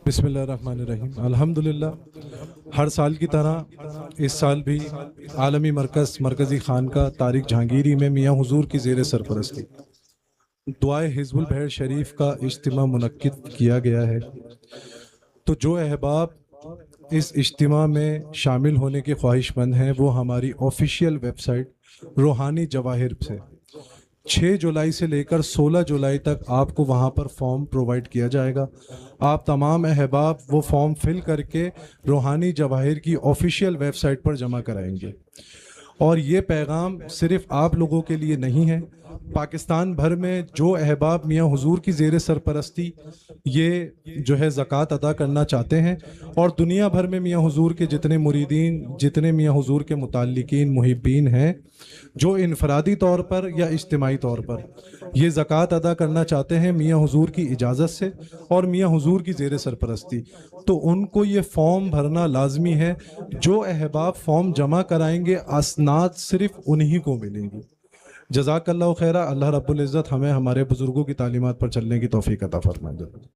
بسم اللہ الرحمن الرحیم۔ الحمدللہ ہر سال کی طرح اس سال بھی عالمی مرکزی خانقاہ طارق جہانگیری میں میاں حضور کی زیر سرپرستی دعائے حزب البحر شریف کا اجتماع منعقد کیا گیا ہے۔ تو جو احباب اس اجتماع میں شامل ہونے کے خواہش مند ہیں وہ ہماری آفیشیل ویب سائٹ روحانی جواہر سے 6 جولائی سے لے کر 16 جولائی تک آپ کو وہاں پر فارم پرووائڈ کیا جائے گا۔ آپ تمام احباب وہ فارم فل کر کے روحانی جواہر کی آفیشیل ویب سائٹ پر جمع کرائیں گے۔ اور یہ پیغام صرف آپ لوگوں کے لیے نہیں ہے، پاکستان بھر میں جو احباب میاں حضور کی زیر سرپرستی یہ جو ہے زکوٰۃ ادا کرنا چاہتے ہیں، اور دنیا بھر میں میاں حضور کے جتنے مریدین، جتنے میاں حضور کے متعلقین محبین ہیں جو انفرادی طور پر یا اجتماعی طور پر یہ زکوٰۃ ادا کرنا چاہتے ہیں میاں حضور کی اجازت سے اور میاں حضور کی زیر سرپرستی، تو ان کو یہ فارم بھرنا لازمی ہے۔ جو احباب فارم جمع کرائیں گے اسناد صرف انہی کو ملیں گی۔ جزاک اللہ خیرہ۔ اللہ رب العزت ہمیں ہمارے بزرگوں کی تعلیمات پر چلنے کی توفیق عطا فرمائے۔